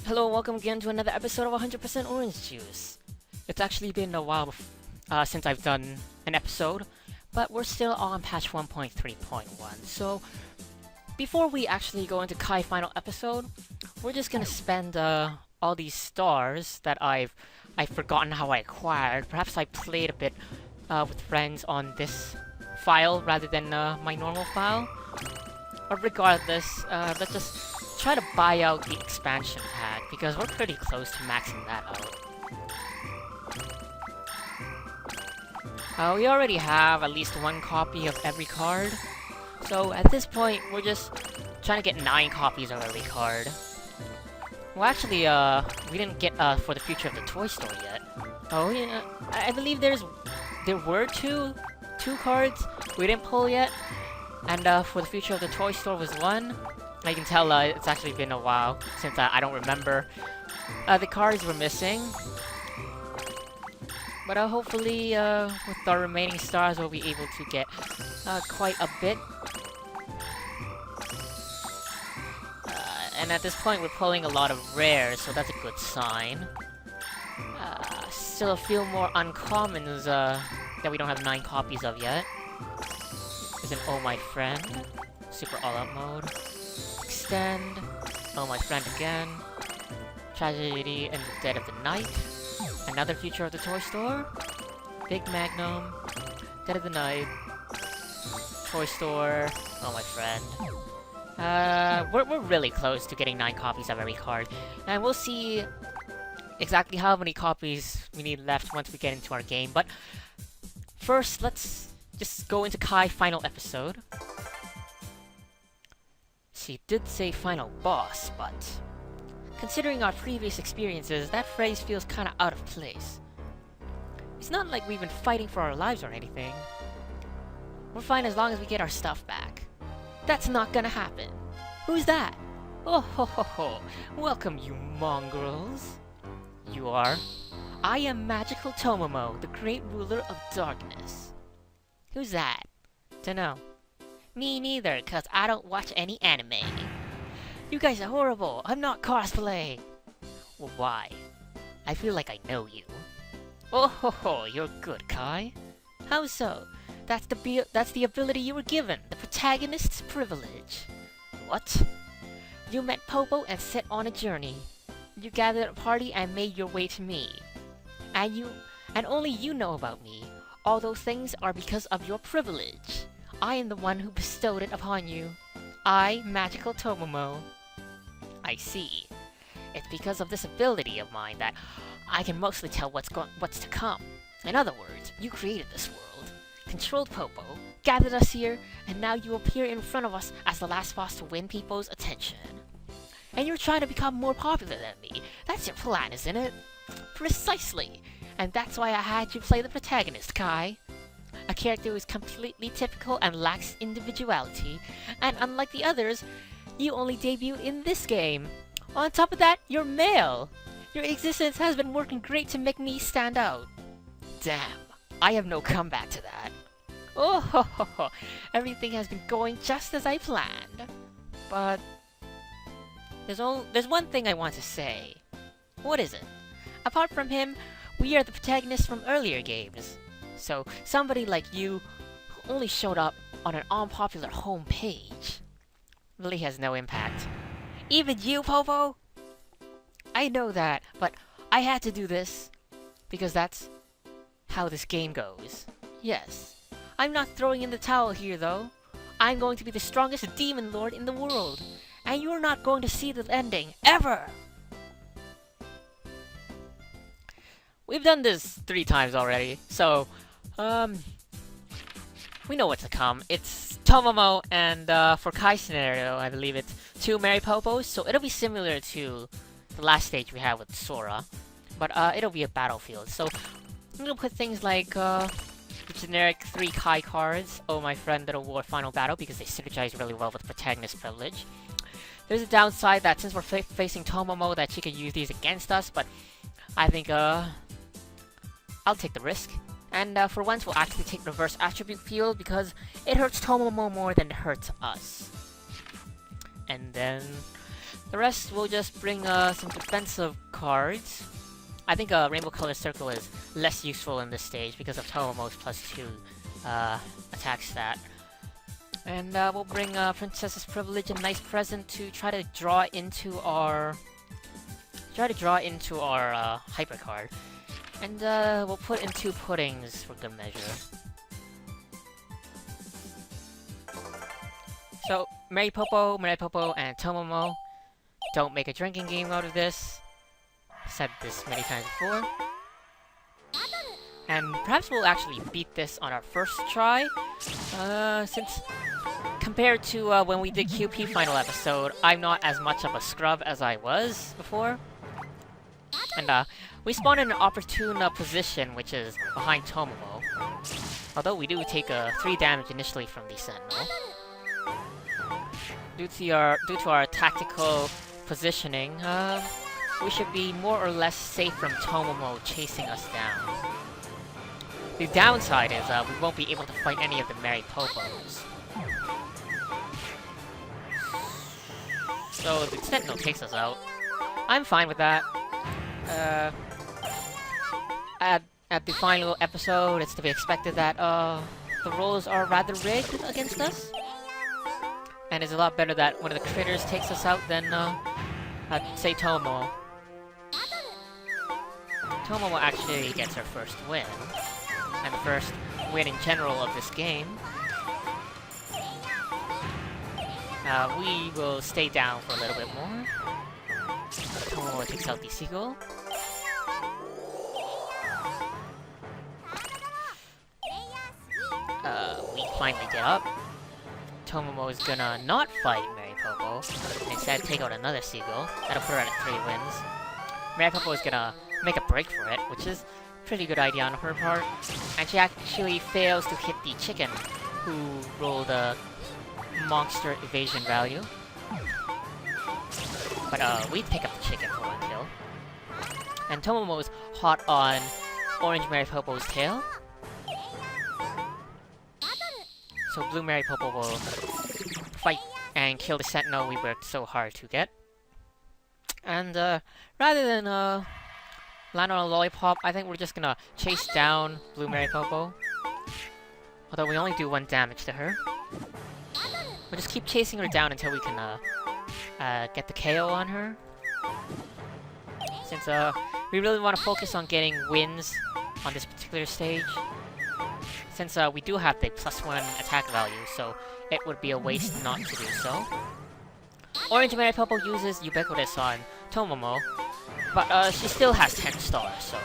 Hello, welcome again to another episode of 100% Orange Juice. It's actually been a while since I've done an episode, but we're still on patch 1.3.1. So, before we actually go into Kai final episode, we're just gonna spend all these stars that I've forgotten how I acquired. Perhaps I played a bit with friends on this file rather than my normal file. But regardless, let's just try to buy out the expansion pack, because we're pretty close to maxing that out. We already have at least one copy of every card, so at this point, we're just trying to get 9 copies of every card. Well, actually, we didn't get for the future of the toy store yet. Oh, yeah, I believe there were two cards we didn't pull yet, and for the future of the toy store was 1. I can tell it's actually been a while since I don't remember the cards we're missing. But hopefully with our remaining stars we'll be able to get quite a bit. And at this point we're pulling a lot of rares, so that's a good sign. Still a few more uncommons that we don't have 9 copies of yet. Is an Oh My Friend, Super All Out mode. Extend, Oh My Friend again, Tragedy in the Dead of the Night, another feature of the toy store, Big Magnum, Dead of the Night, toy store, Oh My Friend. We're really close to getting 9 copies of every card, and we'll see exactly how many copies we need left once we get into our game. But first, let's just go into Kai final episode. She did say final boss, but considering our previous experiences, that phrase feels kinda out of place. It's not like we've been fighting for our lives or anything. We're fine as long as we get our stuff back. That's not gonna happen. Who's that? Oh ho ho ho. Welcome, you mongrels. You are? I am Magical Tomomo, the great ruler of darkness. Who's that? Dunno. Me neither, cause I don't watch any anime. You guys are horrible. I'm not cosplay. Well, why? I feel like I know you. Oh ho ho, you're good, Kai. How so? That's the ability you were given, the protagonist's privilege. What? You met Popo and set on a journey. You gathered a party and made your way to me. And only you know about me. All those things are because of your privilege. I am the one who bestowed it upon you. I, Magical Tomomo. I see. It's because of this ability of mine that I can mostly tell what's to come. In other words, you created this world, controlled Popo, gathered us here, and now you appear in front of us as the last boss to win people's attention. And you're trying to become more popular than me. That's your plan, isn't it? Precisely. And that's why I had you play the protagonist, Kai. A character who is completely typical and lacks individuality, and unlike the others, you only debuted in this game. On top of that, you're male. Your existence has been working great to make me stand out. Damn, I have no comeback to that. Oh ho ho ho, everything has been going just as I planned. But there's one thing I want to say. What is it? Apart from him, we are the protagonists from earlier games. So, somebody like you, who only showed up on an unpopular homepage, really has no impact. Even you, Popo? I know that, but I had to do this, because that's how this game goes. Yes. I'm not throwing in the towel here, though. I'm going to be the strongest demon lord in the world, and you're not going to see the ending, ever! We've done this 3 times already, so we know what's to come. It's Tomomo, and for Kai's scenario, I believe it's 2 Mary Popos, so it'll be similar to the last stage we had with Sora, but it'll be a battlefield. So I'm gonna put things like the generic 3 Kai cards, Oh My Friend, Little War, Final Battle, because they synergize really well with protagonist privilege. There's a downside that since we're facing Tomomo, that she could use these against us, but I think I'll take the risk. And for once, we'll actually take reverse attribute field because it hurts Tomomo more than it hurts us. And then The rest will just bring some defensive cards. I think a Rainbow Color Circle is less useful in this stage because of Tomomo's +2 attack stat. And we'll bring Princess's Privilege, a nice present to try to draw into our Hyper card. And we'll put in 2 puddings for good measure. So, Mary Popo, and Tomomo, don't make a drinking game out of this. Said this many times before. And perhaps we'll actually beat this on our first try, since compared to when we did QP final episode, I'm not as much of a scrub as I was before. And we spawned in an opportune position, which is behind Tomomo. Although we do take 3 damage initially from the Sentinel. Due to our tactical positioning, we should be more or less safe from Tomomo chasing us down. The downside is we won't be able to fight any of the Mary Popos. So the Sentinel takes us out. I'm fine with that. At the final episode, it's to be expected that the rolls are rather rigged against us. And it's a lot better that one of the critters takes us out than, say, Tomomo. Tomomo actually gets her first win. And the first win in general of this game. We will stay down for a little bit more. Tomomo takes out the Seagull. We finally get up. Tomomo is gonna not fight Mary Popo, and instead take out another Seagull. That'll put her at 3 wins. Mary Popo is gonna make a break for it, which is a pretty good idea on her part. And she actually fails to hit the chicken, who rolled a monster evasion value. But we pick up the chicken for 1 kill. And Tomomo is hot on Orange Mary Popo's tail. So Blue Mary Popo will fight and kill the Sentinel we worked so hard to get. And rather than land on a lollipop, I think we're just gonna chase down Blue Mary Popo. Although we only do 1 damage to her. We'll just keep chasing her down until we can get the KO on her. Since we really want to focus on getting wins on this particular stage. Since we do have the +1 attack value, so it would be a waste not to do so. Orange Mary Popo uses Ubiquitous on Tomomo, but she still has 10 stars, so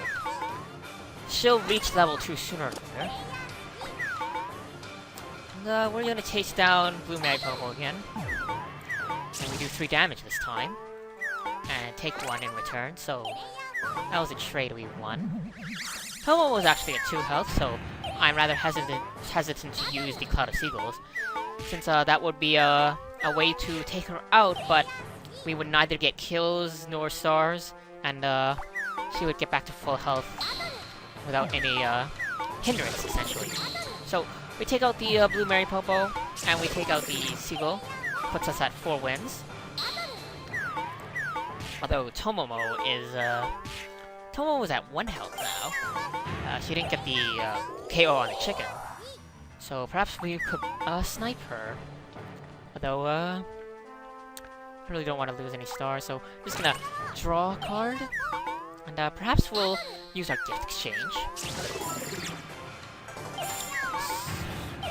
she'll reach level 2 sooner or later. And we're gonna chase down Blue Mary Popo again. And we do 3 damage this time. And take 1 in return, so that was a trade we won. Tomomo was actually at 2 health, so I'm rather hesitant to use the Cloud of Seagulls, since that would be a way to take her out, but we would neither get kills nor stars, and she would get back to full health without any hindrance, essentially. So we take out the Blue Mary Popo, and we take out the Seagull, puts us at 4 wins. Although Tomomo is at 1 health now. She didn't get the KO on the chicken. So perhaps we could snipe her. Although, I really don't want to lose any stars, so I'm just gonna draw a card. And perhaps we'll use our gift exchange.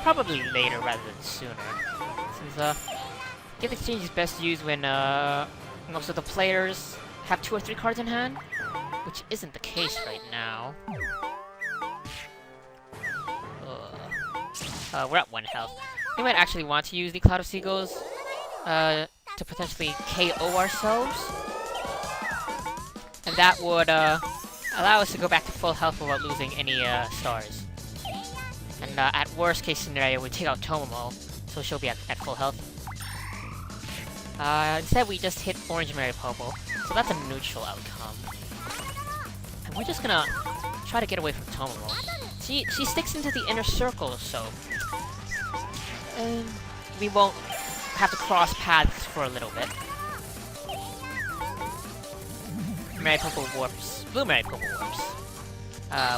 Probably later rather than sooner. Since gift exchange is best used when most of the players have 2 or 3 cards in hand, which isn't the case right now. We're at 1 health. We might actually want to use the Cloud of Seagulls to potentially KO ourselves. And that would allow us to go back to full health without losing any stars. And at worst case scenario, we take out Tomomo, so she'll be at full health. Instead, we just hit Orange Mary Popo, so that's a neutral outcome. And we're just gonna try to get away from Tomomo. She sticks into the inner circle, so we won't have to cross paths for a little bit. Mary Popo warps, Blue Mary Popo warps,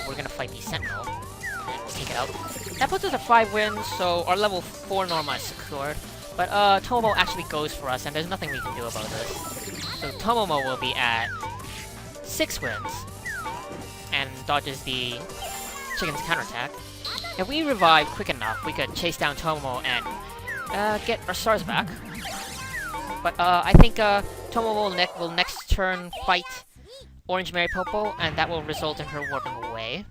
we're gonna fight the Sentinel, and we'll take it out. That puts us at 5 wins, so our level 4 Norma is secured. But Tomomo actually goes for us, and there's nothing we can do about this. So Tomomo will be at 6 wins, and dodges the chicken's counterattack. If we revive quick enough, we could chase down Tomomo and get our stars back. But I think Tomomo will next turn fight Orange Mary Popo, and that will result in her warping away.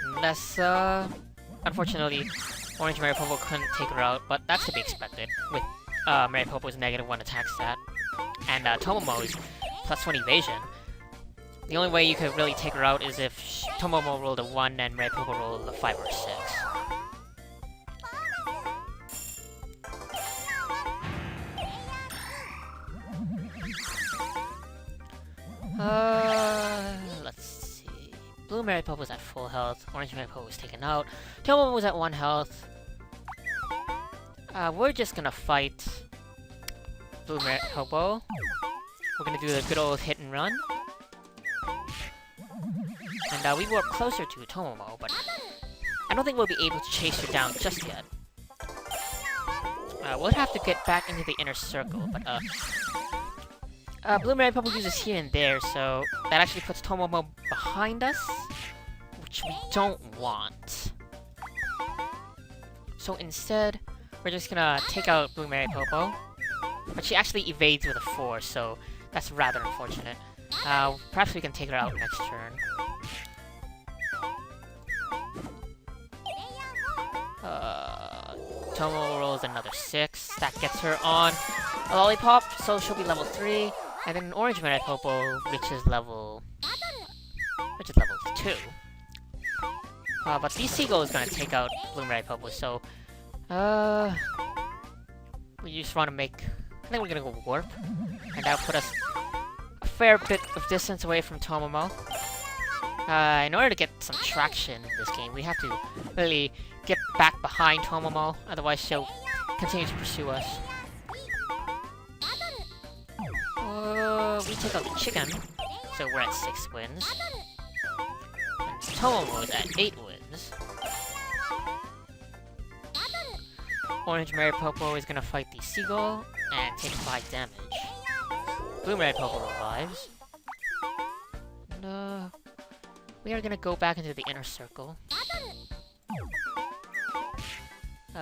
Unless, unfortunately, Orange Mary Popo couldn't take her out, but that's to be expected with Mary Popo's -1 attack stat and Tomomo's +1 evasion. The only way you could really take her out is if Tomomo rolled a 1 and Mary Popo rolled a 5 or a 6. Let's see. Blue Mary Popo's at full health. Orange Mary Popo was taken out. Tomomo was at 1 health. We're just gonna fight Blue Mary Popo. We're gonna do the good old hit and run. And we warp closer to Tomomo, but I don't think we'll be able to chase her down just yet. We'll have to get back into the inner circle, but Blue Mary Popo uses here and there, so that actually puts Tomomo behind us, which we don't want. So instead, we're just gonna take out Blue Mary Popo, but she actually evades with a 4, so that's rather unfortunate. Perhaps we can take her out next turn. Tomomo rolls another 6. That gets her on a lollipop, so she'll be level 3. And then Orange Mary Popo reaches level 2. But the Seagull is gonna take out Blue Mary Popo, so we just want to make. I think we're gonna go warp, and that'll put us a fair bit of distance away from Tomomo. In order to get some traction in this game, we have to really get back behind Tomomo, otherwise she'll continue to pursue us. We take out the chicken, so we're at 6 wins. And Tomomo is at 8 wins. Orange Mary Popo is gonna fight the Seagull and take 5 damage. Blue Mary Popo revives. And, we are gonna go back into the inner circle.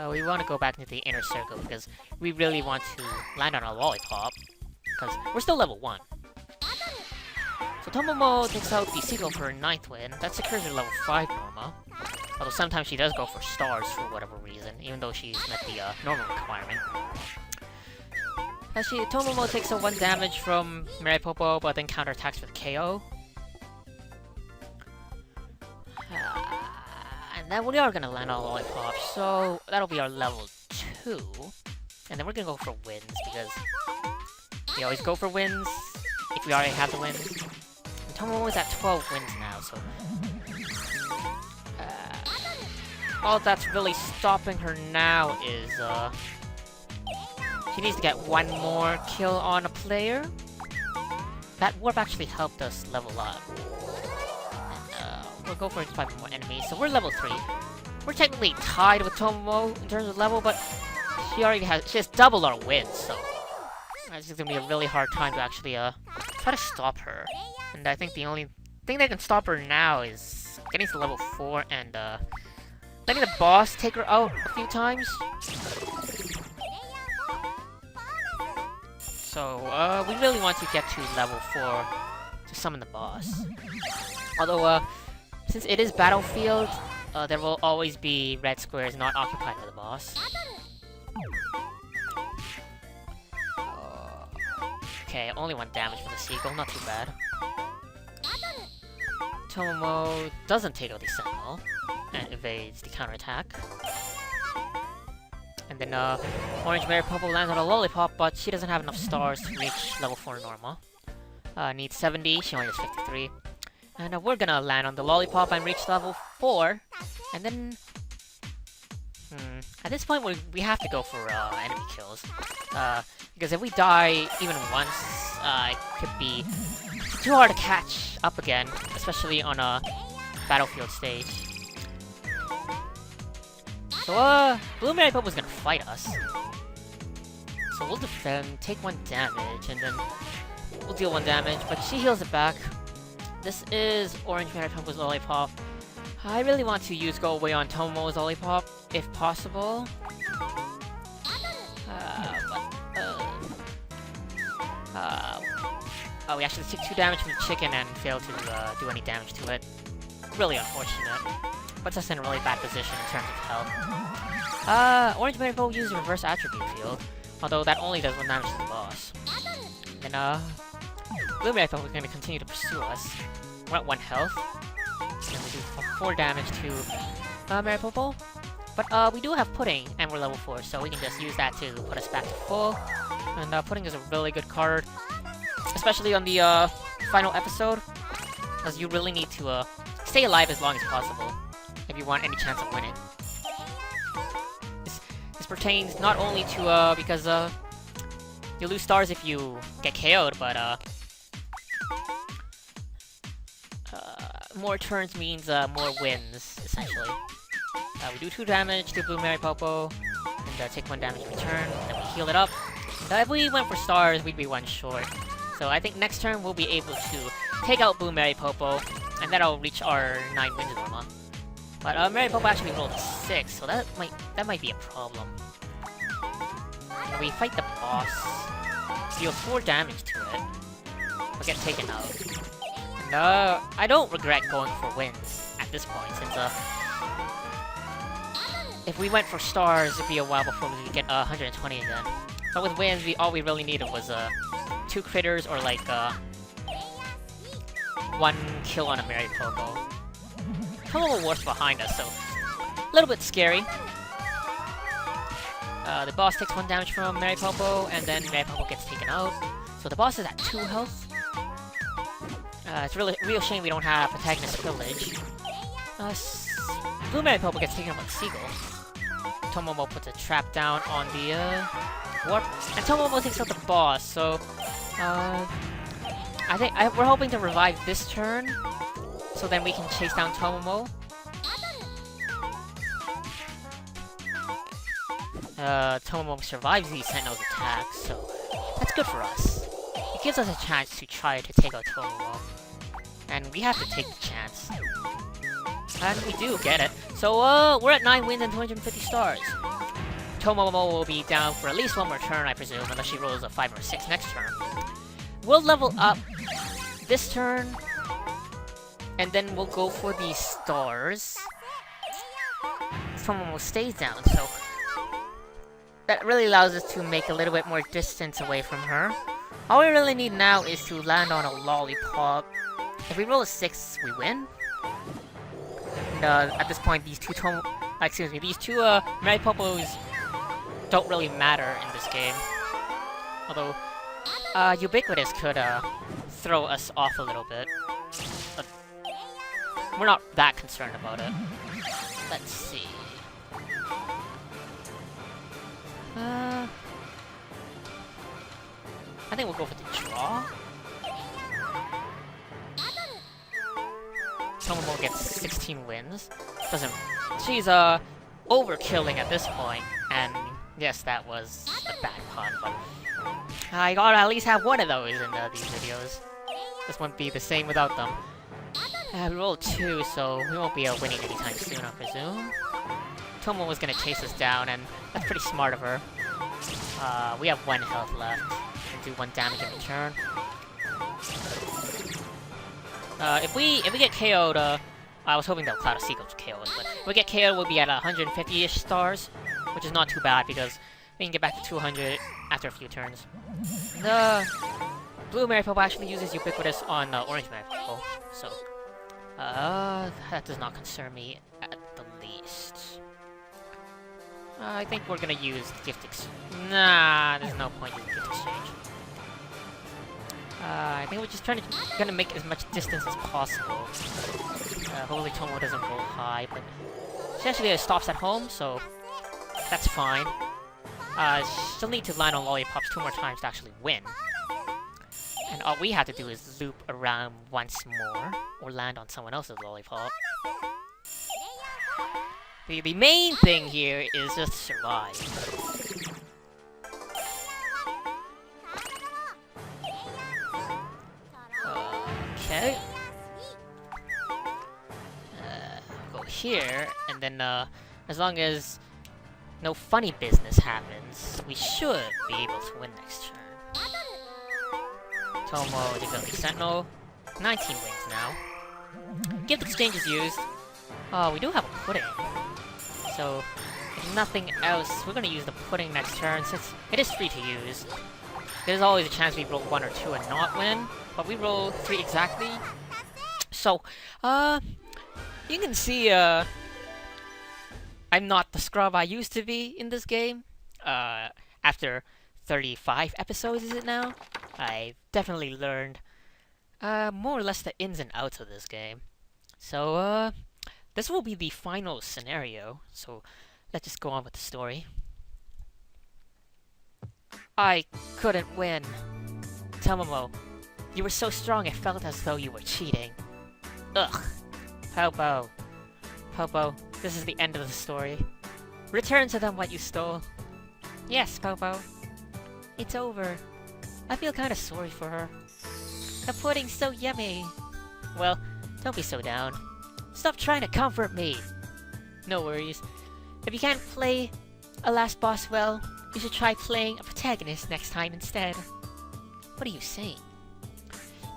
We want to go back into the inner circle because we really want to land on a lollipop, because we're still level 1. So Tomomo takes out the Seagull for her 9th win. That secures her level 5 Norma. Although sometimes she does go for stars for whatever reason, even though she's met the normal requirement. Tomomo takes a 1 damage from Mary Popo, but then counterattacks with KO. And then we are gonna land on lollipop, so that'll be our level 2. And then we're gonna go for wins, because we always go for wins if we already have the wins. And Tomomo is at 12 wins now, so all that's really stopping her now is she needs to get 1 more kill on a player. That warp actually helped us level up. We'll go for 5 more enemies, so we're level 3. We're technically tied with Tomomo in terms of level, but she has doubled our wins, so it's just gonna be a really hard time to actually try to stop her. And I think the only thing that can stop her now is getting to level 4 and letting the boss take her out a few times. So we really want to get to level 4 to summon the boss. Although since it is Battlefield, there will always be red squares not occupied by the boss. Okay, only 1 damage from the Seagull, not too bad. Tomomo doesn't take out the Sentinel, and evades the counterattack. And then Orange Mary Popo lands on a lollipop, but she doesn't have enough stars to reach level 4 Norma. Needs 70, she only has 53. And we're gonna land on the lollipop and reach level 4. And then at this point we have to go for enemy kills. Because if we die even once, it could be too hard to catch up again, especially on a battlefield stage. So, Blue Mary Popo's gonna fight us. So we'll defend, take 1 damage, and then we'll deal 1 damage, but she heals it back. This is Orange Mary Popo's Lollipop. I really want to use Go Away on Tomo's Lollipop, if possible. Oh, we actually took 2 damage from the chicken and failed to do any damage to it. Really unfortunate. Puts us in a really bad position in terms of health. Orange Mary Popo uses Reverse Attribute Field, although that only does 1 damage to the boss. And Blue Mary Popo is going to continue to pursue us. We're at 1 health. And we do 4 damage to Mary Popo. But we do have Pudding, and we're level 4, so we can just use that to put us back to full. And Pudding is a really good card, especially on the final episode, because you really need to stay alive as long as possible if you want any chance of winning. This pertains not only to because you lose stars if you get KO'd, but more turns means more wins, essentially. We do 2 damage to Blue Mary Popo, and take 1 damage in return, then we heal it up. If we went for stars, we'd be 1 short. So I think next turn we'll be able to take out Blue Mary Popo, and that'll reach our 9 wins normal. But Mary Popo actually rolled 6, so that might be a problem. When we fight the boss, deal 4 damage to it, we'll get taken out. No, I don't regret going for wins at this point, since if we went for stars, it'd be a while before we could get 120 again. But with wins, all we really needed was 2 critters or like 1 kill on a Mary Popo. Tomo War's behind us, so a little bit scary. The boss takes 1 damage from Mary Popo, and then Mary Popo gets taken out. So the boss is at 2 health. It's a real shame we don't have Protagonist Privilege. Blue Mary Popo gets taken out by the Seagull. Tomomo puts a trap down on the warp, and Tomomo takes out the boss. So I think we're hoping to revive this turn, so then we can chase down Tomomo. Tomomo survives these Sentinel's attacks, so that's good for us. It gives us a chance to try to take out Tomomo, and we have to take the chance. And we do get it. So, we're at 9 wins and 250 stars. Tomomo will be down for at least 1 more turn, I presume, unless she rolls a 5 or 6 next turn. We'll level up this turn, and then we'll go for the stars. Tomomo stays down, so that really allows us to make a little bit more distance away from her. All we really need now is to land on a Lollipop. If we roll a 6, we win. And, at this point, these two Mary Popos don't really matter in this game. Although, Ubiquitous could, throw us off a little bit. But we're not that concerned about it. Let's see. I think we'll go for the draw. Tomomo gets 16 wins. She's overkilling at this point, and yes, that was a bad pun, but I gotta at least have one of those in these videos. This won't be the same without them. We rolled 2, so we won't be winning anytime soon, I presume. Tomo was gonna chase us down, and that's pretty smart of her. We have 1 health left. We'll do 1 damage in return. If we get KO'd, I was hoping that Cloud of Seagulls would KO us, but if we get KO'd, we'll be at 150-ish stars, which is not too bad because we can get back to 200 after a few turns. The Blue Mary Popo actually uses Ubiquitous on Orange Mary Popo, so that does not concern me at the least. I think we're gonna use Gift Exchange. Nah, there's no point in Gift Exchange. I think we're just gonna make as much distance as possible. Hopefully Tomo doesn't roll high, but she actually stops at home, so that's fine. She'll need to land on lollipops 2 more times to actually win. And all we have to do is loop around once more, or land on someone else's lollipop. The main thing here is just survive. Okay. Go here, and then as long as no funny business happens, we should be able to win next turn. Tomo, the Ability Sentinel. 19 wins now. Gift exchange is used. Oh, we do have a pudding. So, if nothing else, we're gonna use the pudding next turn since it is free to use. There's always a chance we roll 1 or 2 and not win, but we roll 3 exactly. So, you can see, I'm not the scrub I used to be in this game. After 35 episodes, is it now? I've definitely learned, more or less the ins and outs of this game. So, this will be the final scenario, so let's just go on with the story. I couldn't win. Tomomo, you were so strong it felt as though you were cheating. Ugh. Popo. Popo, this is the end of the story. Return to them what you stole. Yes, Popo. It's over. I feel kinda sorry for her. The pudding's so yummy. Well, don't be so down. Stop trying to comfort me. No worries. If you can't play a last boss well, you should try playing a protagonist next time instead. What are you saying?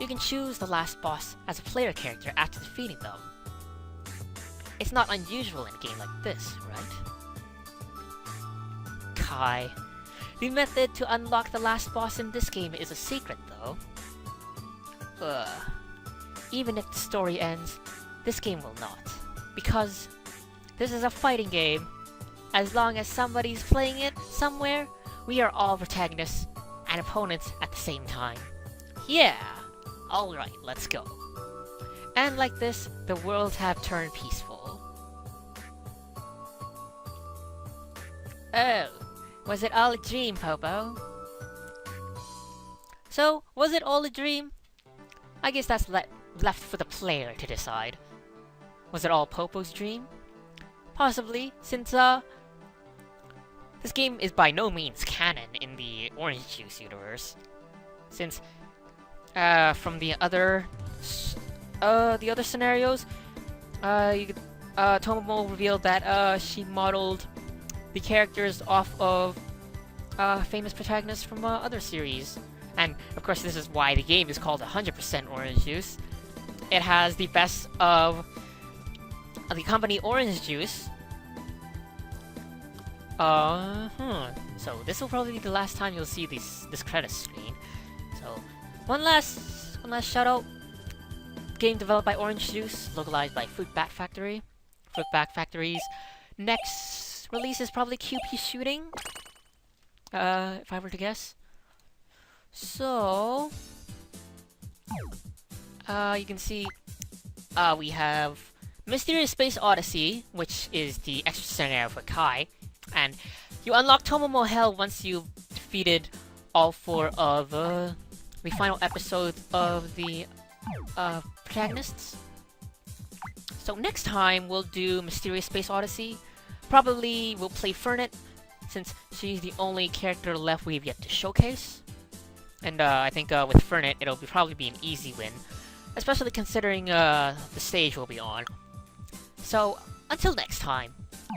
You can choose the last boss as a player character after defeating them. It's not unusual in a game like this, right? Kai. The method to unlock the last boss in this game is a secret, though. Even if the story ends, this game will not. Because this is a fighting game. As long as somebody's playing it somewhere, we are all protagonists and opponents at the same time. Yeah! Alright, let's go. And like this, the worlds have turned peaceful. Oh, was it all a dream, Popo? So, was it all a dream? I guess that's left for the player to decide. Was it all Popo's dream? Possibly, since this game is by no means canon in the Orange Juice universe. Since from the other scenarios, Tomomo revealed that she modeled the characters off of famous protagonists from other series. And of course, this is why the game is called 100% Orange Juice. It has the best of the company Orange Juice. So this will probably be the last time you'll see this credit screen. So one last shout out. Game developed by Orange Juice, localized by Fruit Bat Factory. Fruit Bat Factory's next release is probably QP Shooting. If I were to guess. So you can see we have Mysterious Space Odyssey, which is the extra scenario for Kai, and you unlock Tomomo Hell once you've defeated all 4 of the final episode of the protagonists. So next time we'll do Mysterious Space Odyssey. Probably we'll play Fernet, since she's the only character left we've yet to showcase. And I think with Fernet it'll probably be an easy win, especially considering the stage we'll be on. So until next time,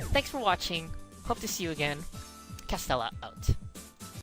thanks for watching. Hope to see you again. Castella out.